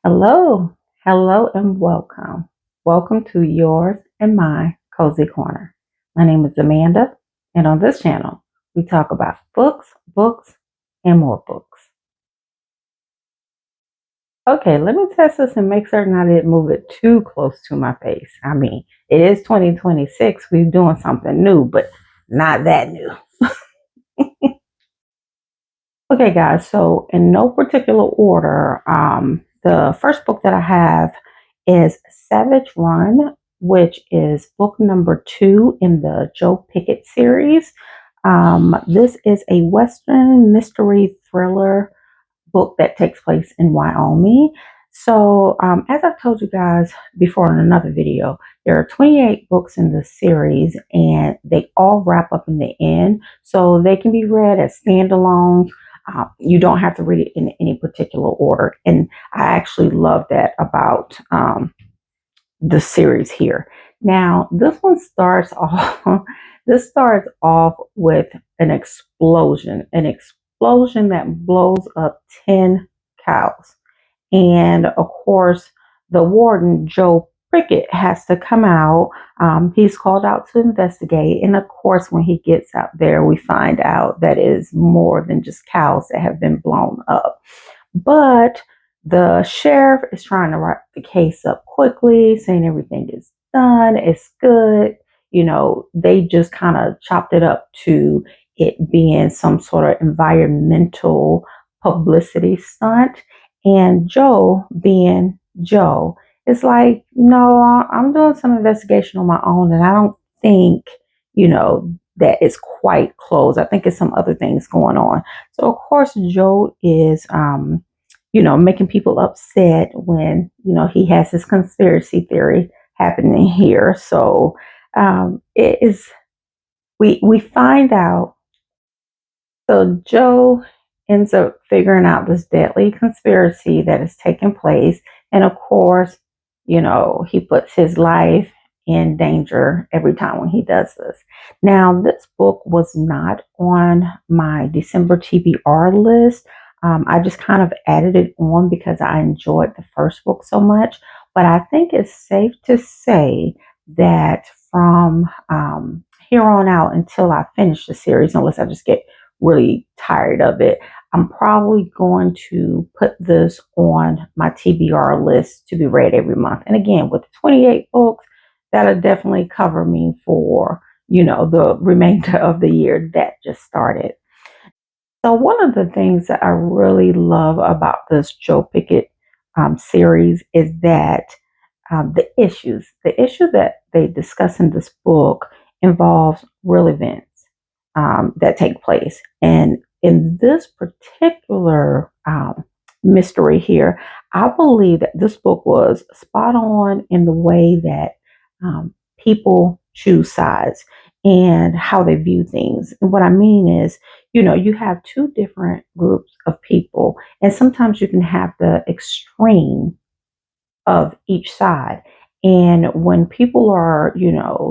Hello, hello, and welcome. Welcome to yours and my Cozy Corner. My name is Amanda, and on this channel, we talk about books, and more books. Okay, let me test this and make certain I didn't move it too close to my face. I mean, it is 2026, we're doing something new, but not that new. Okay, guys, so in no particular order, the first book that I have is Savage Run, which is book number 2 in the Joe Pickett series. This is a Western mystery thriller book that takes place in Wyoming. So, as I've told you guys before in another video, there are 28 books in the series and they all wrap up in the end. So they can be read as standalones. You don't have to read it in any particular order. And I actually love that about the series here. Now, this one starts off, this starts off with an explosion that blows up 10 cows. And of course, the warden, Joe Prickett, has to come out. He's called out to investigate. And of course, when he gets out there, we find out that it is more than just cows that have been blown up. But the sheriff is trying to wrap the case up quickly, saying everything is done, it's good. You know, they just kind of chopped it up to it being some sort of environmental publicity stunt. And Joe, being Joe, is like, no, I'm doing some investigation on my own, and I don't think, that it's quite closed. I think it's some other things going on. So, of course, Joe is, making people upset when, he has his conspiracy theory happening here. So, it is, we find out. So Joe ends up figuring out this deadly conspiracy that is taking place. And of course, he puts his life in danger every time when he does this. Now, this book was not on my December TBR list. I just kind of added it on because I enjoyed the first book so much. But I think it's safe to say that from here on out until I finish the series, unless I just get really tired of it, I'm probably going to put this on my TBR list to be read every month. And again, with 28 books, that'll definitely cover me for, the remainder of the year that just started. So one of the things that I really love about this Joe Pickett series is that the issue that they discuss in this book involves real events that take place. And in this particular mystery here, I believe that this book was spot on in the way that people choose sides and how they view things. And what I mean is, you have two different groups of people, and sometimes you can have the extreme of each side. And when people are,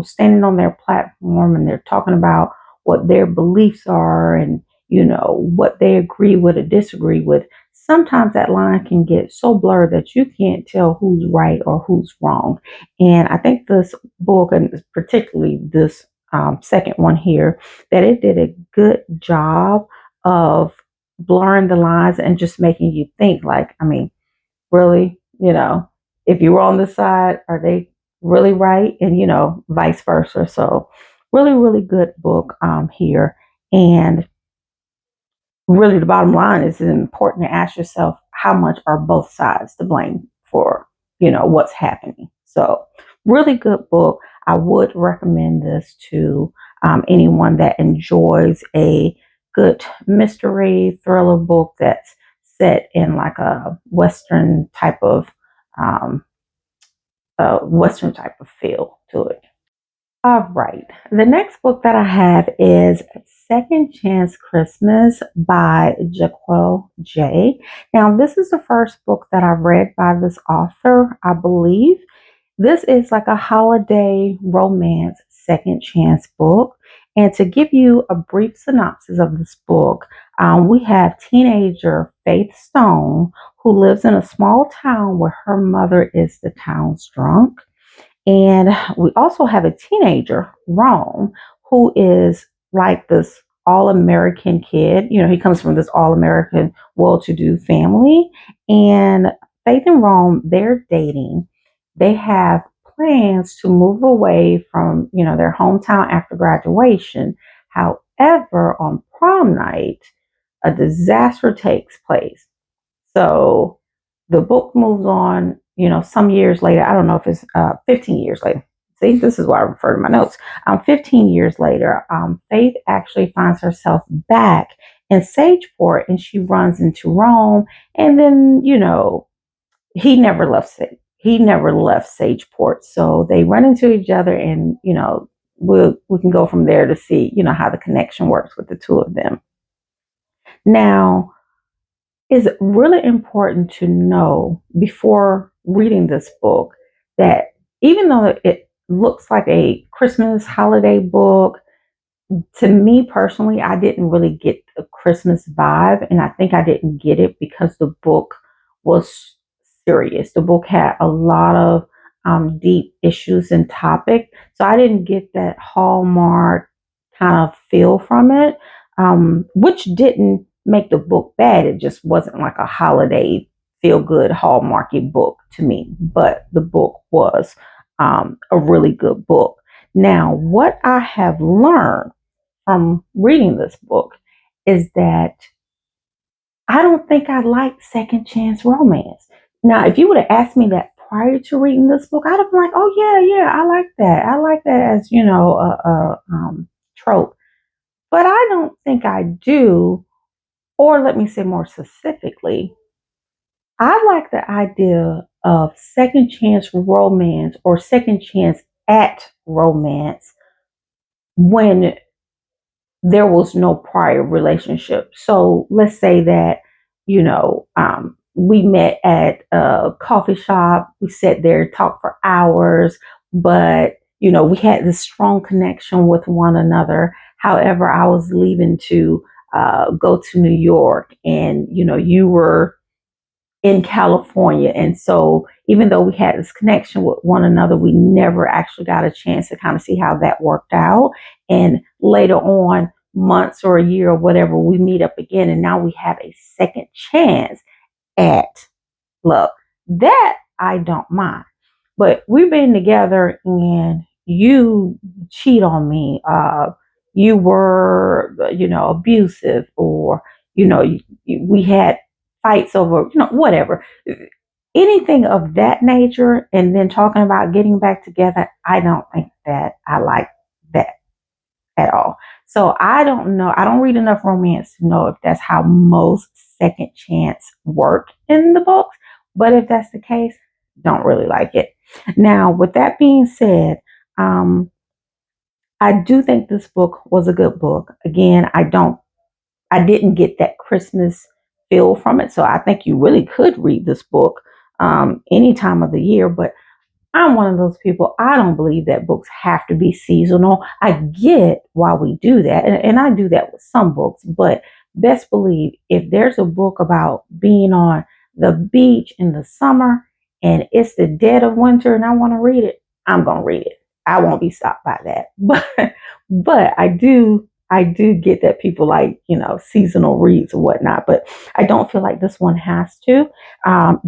standing on their platform and they're talking about what their beliefs are and, what they agree with or disagree with, sometimes that line can get so blurred that you can't tell who's right or who's wrong. And I think this book, and particularly this second one here, that it did a good job of blurring the lines and just making you think, like, I mean, really, if you were on this side, are they really right? And, vice versa. So really, really good book here. And really the bottom line is it's important to ask yourself, how much are both sides to blame for, what's happening? So really good book. I would recommend this to anyone that enjoys a good mystery thriller book that's set in like a um, Western type of feel to it. All right. The next book that I have is Second Chance Christmas by Jaquel J. Now, this is the first book that I've read by this author, I believe. This is like a holiday romance second chance book. And to give you a brief synopsis of this book, We have teenager Faith Stone, who lives in a small town where her mother is the town's drunk. And we also have a teenager, Rome, who is like this all American kid. He comes from this all American, well to do family. And Faith and Rome, they're dating. They have plans to move away from, their hometown after graduation. However, on prom night, a disaster takes place. So the book moves on, some years later. I don't know if it's 15 years later. See, this is why I refer to my notes. 15 years later, Faith actually finds herself back in Sageport and she runs into Rome. And then, he never left he never left Sageport. So they run into each other and, we can go from there to see, how the connection works with the two of them. Now, it's really important to know before reading this book that even though it looks like a Christmas holiday book, to me personally, I didn't really get the Christmas vibe. And I think I didn't get it because the book was serious. The book had a lot of deep issues and topic. So I didn't get that Hallmark kind of feel from it, which didn't make the book bad. It just wasn't like a holiday feel good Hallmarky book to me. But the book was a really good book. Now, what I have learned from reading this book is that I don't think I like second chance romance. Now, if you would have asked me that prior to reading this book, I'd have been like, "Oh yeah, yeah, I like that. I like that as a trope." But I don't think I do. Or let me say more specifically, I like the idea of second chance romance or second chance at romance when there was no prior relationship. So let's say that, we met at a coffee shop, we sat there, talked for hours, but, we had this strong connection with one another. However, I was leaving to go to New York and, you were in California. And so even though we had this connection with one another, we never actually got a chance to kind of see how that worked out. And later on, months or a year or whatever, we meet up again. And now we have a second chance at love. That I don't mind. But we've been together and you cheat on me. You were, abusive, or, we had fights over, whatever. Anything of that nature. And then talking about getting back together, I don't think that I like that at all. So I don't know. I don't read enough romance to know if that's how most second chance work in the books. But if that's the case, don't really like it. Now, with that being said, I do think this book was a good book. Again, I didn't get that Christmas feel from it. So I think you really could read this book any time of the year. But I'm one of those people, I don't believe that books have to be seasonal. I get why we do that, and I do that with some books, but best believe if there's a book about being on the beach in the summer and it's the dead of winter and I want to read it, I'm going to read it. I won't be stopped by that. But I do get that people like, seasonal reads or whatnot, but I don't feel like this one has to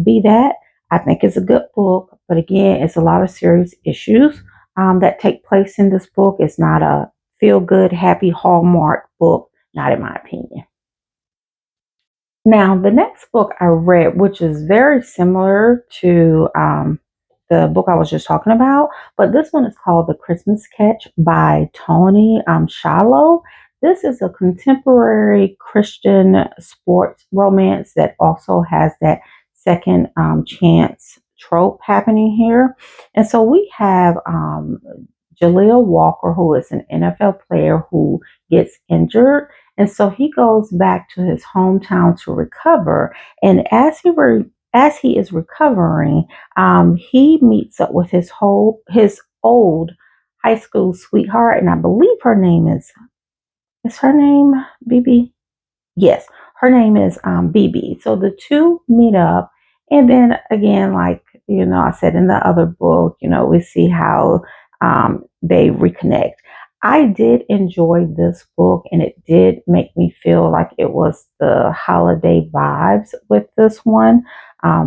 be that. I think it's a good book, but again, it's a lot of serious issues that take place in this book. It's not a feel good, happy Hallmark book, not in my opinion. Now, the next book I read, which is very similar to the book I was just talking about, but this one is called The Christmas Catch by Tony Shallow. This is a contemporary Christian sports romance that also has that second chance trope happening here. And so we have Jaleel Walker, who is an NFL player who gets injured. And so he goes back to his hometown to recover. And as he is recovering, he meets up with his old high school sweetheart, and I believe her name is her name BB? Yes, her name is BB. So the two meet up, and then again, like I said in the other book, we see how they reconnect. I did enjoy this book, and it did make me feel like it was the holiday vibes with this one. A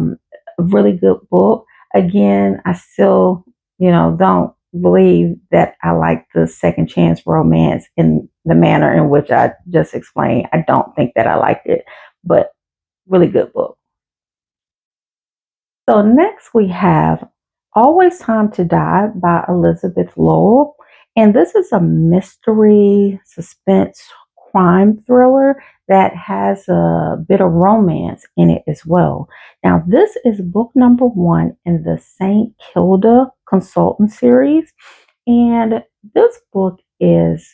really good book. Again, I still, don't believe that I like the second chance romance in the manner in which I just explained. I don't think that I liked it, but really good book. So next we have Always Time to Die by Elizabeth Lowell. And this is a mystery, suspense, crime thriller that has a bit of romance in it as well. Now, this is book number 1 in the St. Kilda Consultant series. And this book is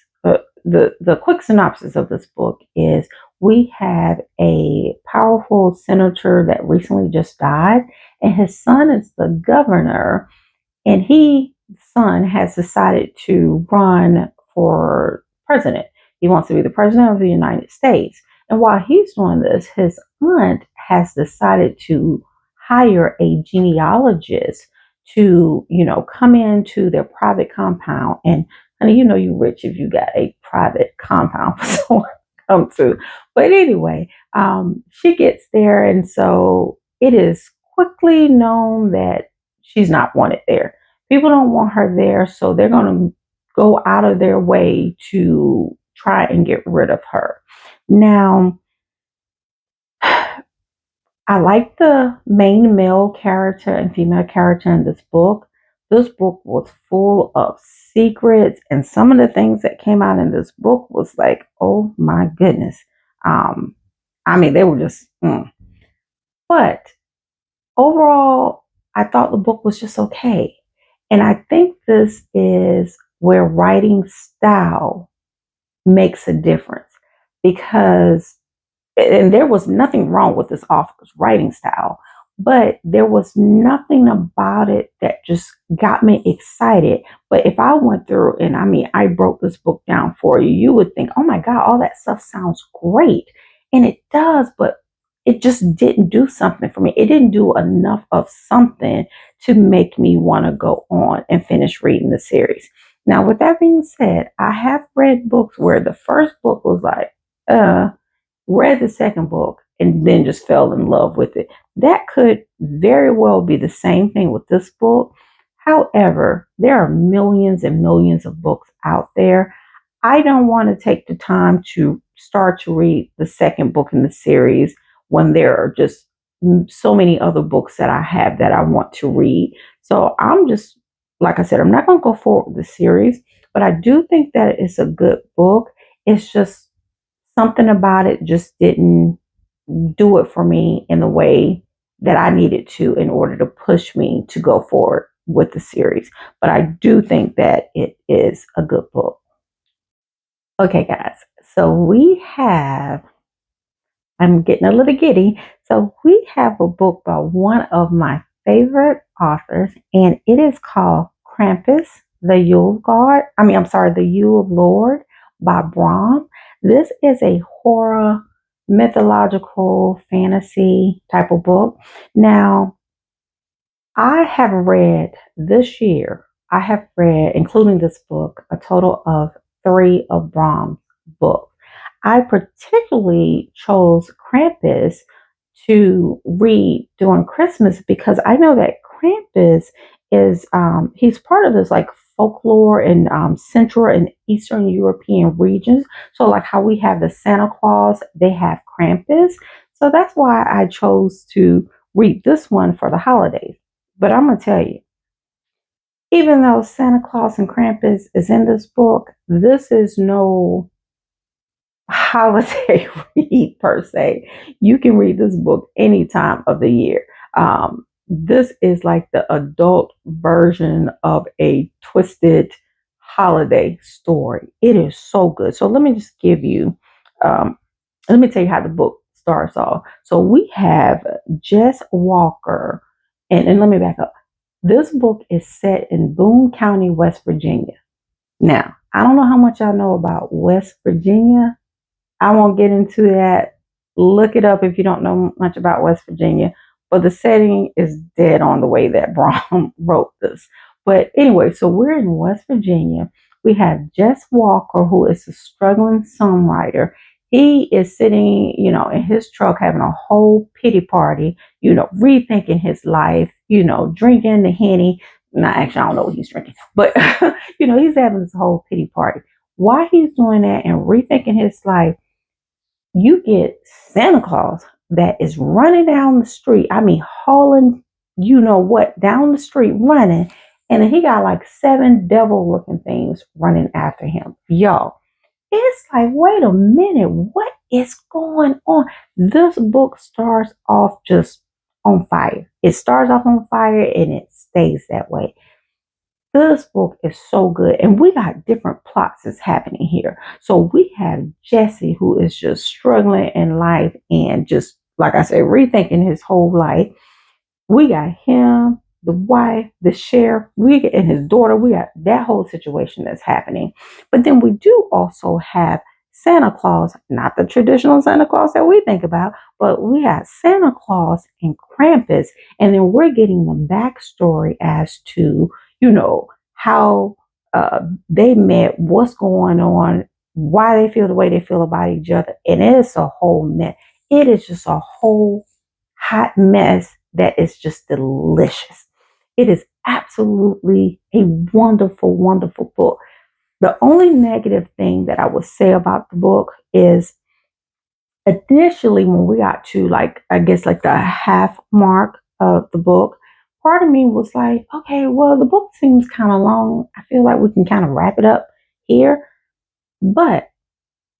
the quick synopsis of this book is we have a powerful senator that recently just died, and his son is the governor, and son has decided to run for president. He wants to be the president of the United States. And while he's doing this, his aunt has decided to hire a genealogist to, come into their private compound. And honey, you rich if you got a private compound for someone to come to. But anyway, she gets there, and so it is quickly known that she's not wanted there. People don't want her there, so they're going to go out of their way to try and get rid of her. Now, I like the main male character and female character in this book. This book was full of secrets, and some of the things that came out in this book was like, oh my goodness. Um, I mean, they were just, but overall, I thought the book was just okay. And I think this is where writing style makes a difference because and there was nothing wrong with this author's writing style, but there was nothing about it that just got me excited. But if I went through and I broke this book down for you, you would think, oh my God, all that stuff sounds great. And it does, but it just didn't do something for me. It didn't do enough of something to make me want to go on and finish reading the series. Now, with that being said, I have read books where the first book was like, read the second book and then just fell in love with it. That could very well be the same thing with this book. However, there are millions and millions of books out there. I don't want to take the time to start to read the second book in the series when there are just so many other books that I have that I want to read. So I'm just, like I said, I'm not going to go forward with the series, but I do think that it's a good book. It's just something about it just didn't do it for me in the way that I needed to in order to push me to go forward with the series. But I do think that it is a good book. Okay, guys. So I'm getting a little giddy. So we have a book by one of my favorite authors, and it is called Krampus, the Yule Guard. I'm sorry, the Yule Lord by Brom. This is a horror, mythological, fantasy type of book. Now, I have read this year, I have read, including this book, a total of 3 of Brahms' books. I particularly chose Krampus to read during Christmas because I know that Krampus is, he's part of this like folklore in Central and Eastern European regions. So, like how we have the Santa Claus, they have Krampus. So, that's why I chose to read this one for the holidays. But I'm going to tell you, even though Santa Claus and Krampus is in this book, this is no holiday read per se. You can read this book any time of the year. This is like the adult version of a twisted holiday story. It is so good. So let me just let me tell you how the book starts off. So we have Jess Walker, and let me back up. This book is set in Boone County, West Virginia. Now, I don't know how much I know about West Virginia. I won't get into that. Look it up if you don't know much about West Virginia. But the setting is dead on the way that Braun wrote this. But anyway, so we're in West Virginia. We have Jess Walker, who is a struggling songwriter. He is sitting, in his truck having a whole pity party, rethinking his life, drinking the Henny. No, actually, I don't know what he's drinking, but, he's having this whole pity party. While he's doing that and rethinking his life, you get Santa Claus that is running down the street. I mean, hauling, down the street running. And then he got like 7 devil looking things running after him. Y'all, it's like, wait a minute, what is going on? This book starts off just on fire. It starts off on fire and it stays that way. This book is so good, and we got different plots that's happening here. So we have Jesse, who is just struggling in life and just, like I said, rethinking his whole life. We got him, the wife, the sheriff, and his daughter. We got that whole situation that's happening. But then we do also have Santa Claus, not the traditional Santa Claus that we think about, but we have Santa Claus and Krampus. And then we're getting the backstory as to, how they met, what's going on, why they feel the way they feel about each other. And it's a whole mess. It is just a whole hot mess that is just delicious. It is absolutely a wonderful, wonderful book. The only negative thing that I would say about the book is initially when we got to like the half mark of the book, part of me was like, okay, well, the book seems kind of long. I feel like we can kind of wrap it up here. But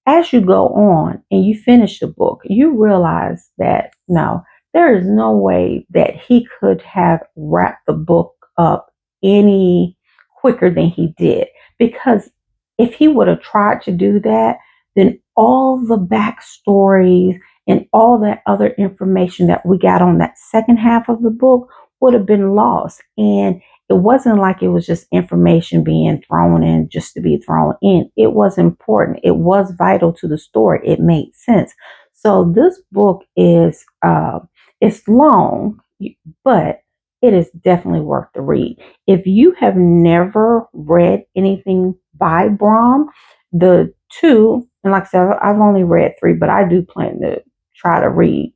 as you go on and you finish the book, you realize that no, there is no way that he could have wrapped the book up any quicker than he did. Because if he would have tried to do that, then all the backstories and all that other information that we got on that second half of the book would have been lost. And it wasn't like it was just information being thrown in just to be thrown in. It was important. It was vital to the story. It made sense. So this book is it's long, but it is definitely worth the read. If you have never read anything by Braun, the two, and like I said, I've only read 3, but I do plan to try to read,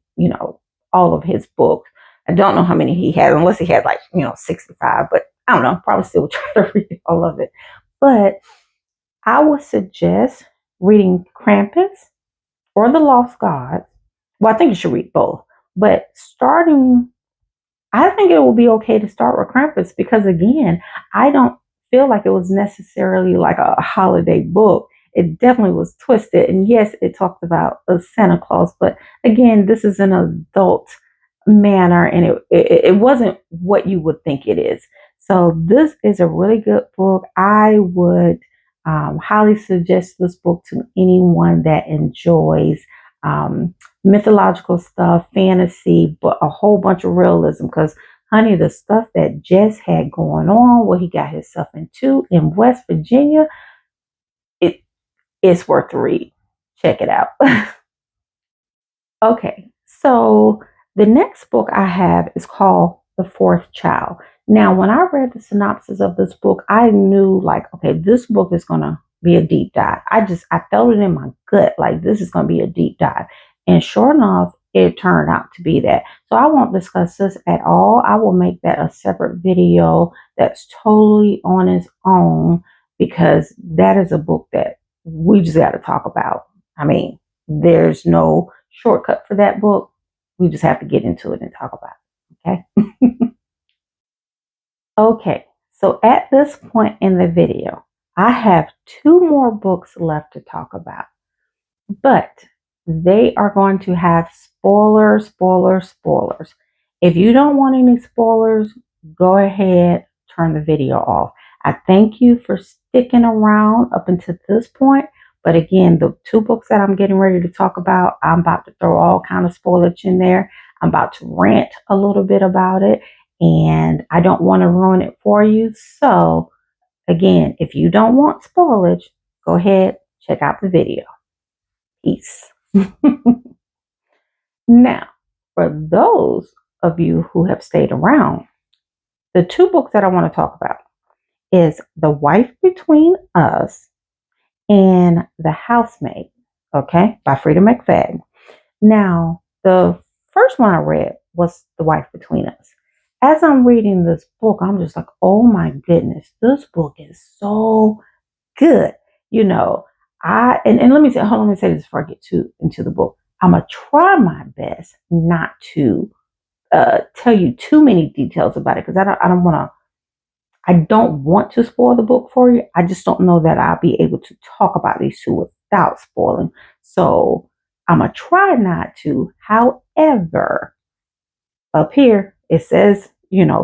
all of his books. I don't know how many he has, unless he had 65, but I don't know, probably still try to read all of it. But I would suggest reading Krampus or The Lost Gods. Well, I think you should read both. But I think it will be okay to start with Krampus because, again, I don't feel like it was necessarily like a holiday book. It definitely was twisted. And yes, it talked about a Santa Claus, but again, this is an adult manner and it wasn't what you would think it is. So this is a really good book. I would highly suggest this book to anyone that enjoys mythological stuff, fantasy, but a whole bunch of realism. Because, honey, the stuff that Jess had going on, what he got himself into in West Virginia, it's worth the read. Check it out. Okay, so the next book I have is called The Fourth Child. Now, when I read the synopsis of this book, I knew okay, this book is going to be a deep dive. I felt it in my gut, like this is going to be a deep dive. And sure enough, it turned out to be that. So I won't discuss this at all. I will make that a separate video that's totally on its own because that is a book that we just got to talk about. I mean, there's no shortcut for that book. We just have to get into it and talk about it. Okay. Okay. So at this point in the video, I have 2 more books left to talk about, but they are going to have spoilers. If you don't want any spoilers, go ahead, turn the video off. I thank you for sticking around up until this point. But again, the 2 books that I'm getting ready to talk about, I'm about to throw all kind of spoilage in there. I'm about to rant a little bit about it, and I don't want to ruin it for you. So again, if you don't want spoilage, go ahead, check out the video. peace. Now, for those of you who have stayed around, the two books that I want to talk about is The Wife Between Us and The Housemaid, okay, by Frida McFadden. Now, the first one I read was The Wife Between Us. As I'm reading this book, I'm just like, oh my goodness, this book is so good. You know, and let me say, hold on, let me say this before I get into the book. I'm gonna try my best not to tell you too many details about it because I don't want to spoil the book for you. I just don't know that I'll be able to talk about these two without spoiling. So I'm gonna try not to. However, up here it says,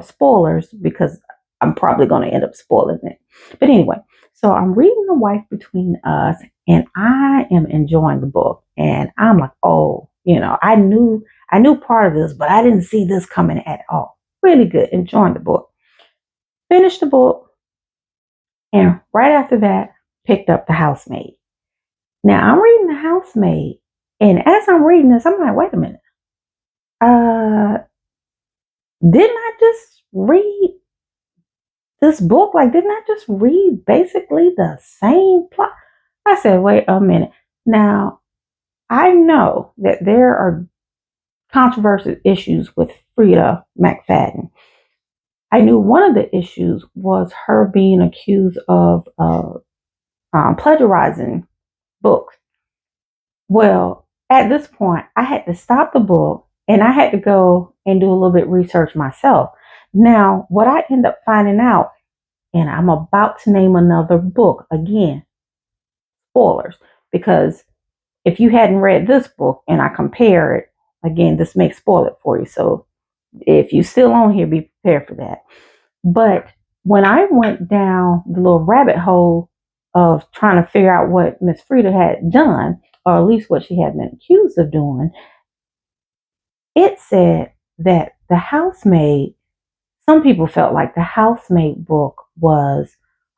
spoilers because I'm probably going to end up spoiling it. But anyway, so I'm reading The Wife Between Us and I am enjoying the book. And I'm like, oh, I knew part of this, but I didn't see this coming at all. Really good, enjoying the book. Finished the book, and right after that, picked up The Housemaid. Now I'm reading The Housemaid, and as I'm reading this, I'm like, wait a minute. Didn't I just read this book? Like, didn't I just read basically the same plot? I said, wait a minute. Now, I know that there are controversial issues with Frida McFadden. I knew one of the issues was her being accused of plagiarizing books. Well, at this point, I had to stop the book and I had to go and do a little bit of research myself. Now, what I end up finding out, and I'm about to name another book again, spoilers, because if you hadn't read this book and I compare it, again, this may spoil it for you. So if you're still on here, be prepared for that. But when I went down the little rabbit hole of trying to figure out what Miss Frida had done, or at least what she had been accused of doing, it said that the housemaid, some people felt like the housemaid book was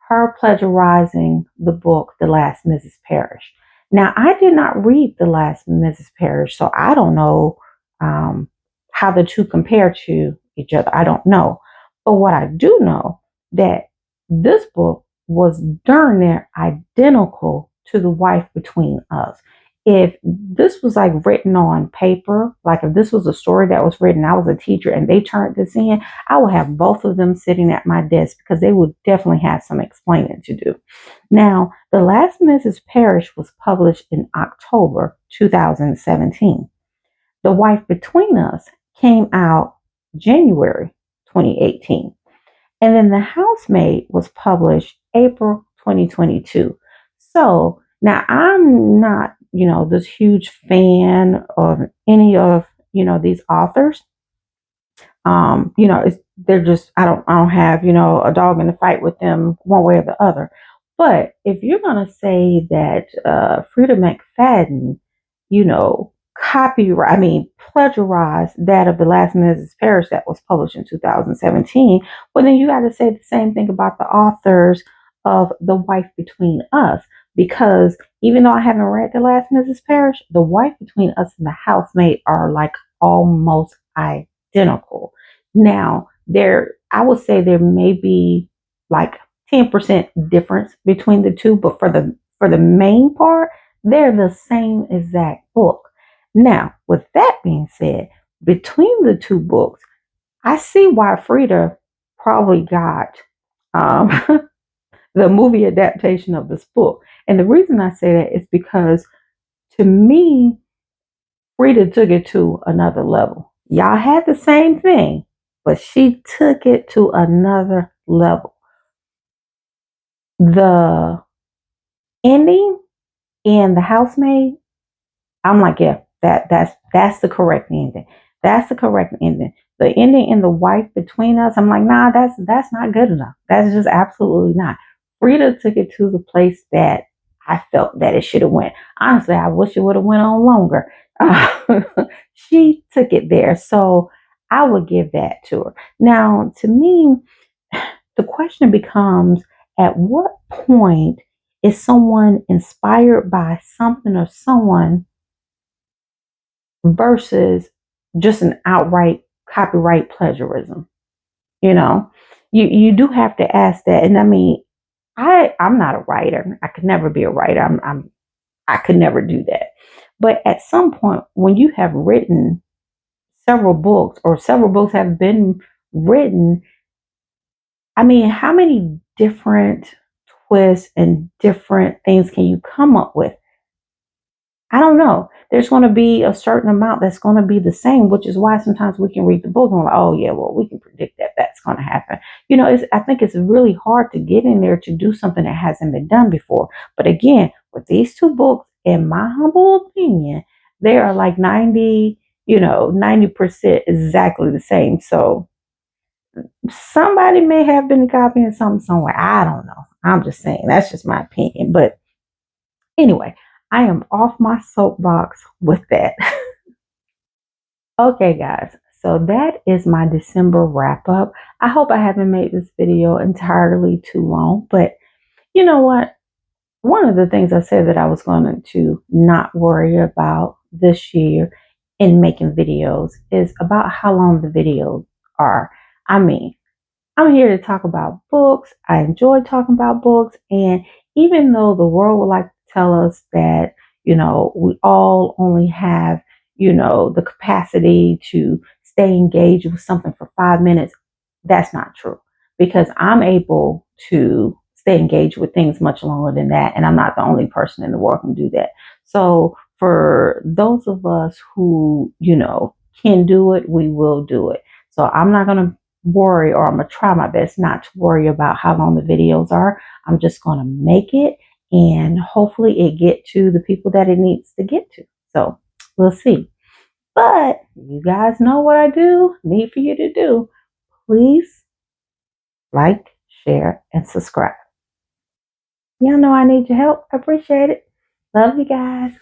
her plagiarizing the book, The Last Mrs. Parrish. Now, I did not read The Last Mrs. Parrish, so I don't know how the two compare to each other. I don't know. But what I do know that this book was darn near identical to The Wife Between Us. If this was like written on paper, like if this was a story that was written, I was a teacher and they turned this in, I would have both of them sitting at my desk because they would definitely have some explaining to do. Now, The Last Mrs. Parrish was published in October 2017. The Wife Between Us came out January 2018. And then The Housemaid was published April 2022. So now I'm not, this huge fan of any of, these authors. They're just, I don't have, a dog in the fight with them one way or the other. But if you're going to say that Frida McFadden, plagiarized that of The Last Mrs. Parrish that was published in 2017, well, then you got to say the same thing about the authors of The Wife Between Us. Because even though I haven't read The Last Mrs. Parrish, The Wife Between Us and The Housemaid are like almost identical. Now, I would say there may be like 10% difference between the two, but for the main part, they're the same exact book. Now, with that being said, between the two books, I see why Frida probably got the movie adaptation of this book. And the reason I say that is because to me, Frida took it to another level. Y'all had the same thing, but she took it to another level. The ending in The Housemaid, I'm like, yeah, that's the correct ending. That's the correct ending. The ending in The Wife Between Us, I'm like, nah, that's not good enough. That's just absolutely not. Frida took it to the place that I felt that it should have went. Honestly, I wish it would have went on longer. She took it there, so I would give that to her. Now, to me, the question becomes: at what point is someone inspired by something or someone versus just an outright copyright plagiarism. You know, you do have to ask that. And I mean, I'm not a writer. I could never be a writer. I could never do that. But at some point, when you have written several books or several books have been written, I mean, how many different twists and different things can you come up with? I don't know. There's going to be a certain amount that's going to be the same, which is why sometimes we can read the book and we're like, oh yeah, well, we can predict that that's going to happen. I think it's really hard to get in there to do something that hasn't been done before. But again, with these two books, in my humble opinion, they are like 90% exactly the same. So somebody may have been copying something somewhere. I don't know. I'm just saying, that's just my opinion. But anyway, I am off my soapbox with that. Okay, guys. So that is my December wrap up. I hope I haven't made this video entirely too long, but you know what? One of the things I said that I was going to not worry about this year in making videos is about how long the videos are. I mean, I'm here to talk about books. I enjoy talking about books. And even though the world would like to tell us that, we all only have, the capacity to stay engaged with something for 5 minutes, that's not true because I'm able to stay engaged with things much longer than that. And I'm not the only person in the world who can do that. So for those of us who, can do it, we will do it. So I'm not going to worry, or I'm going to try my best not to worry about how long the videos are. I'm just going to make it and hopefully it get to the people that it needs to get to. So we'll see. But you guys know what I do need for you to do. Please like, share, and subscribe. Y'all know I need your help. I appreciate it. Love you guys.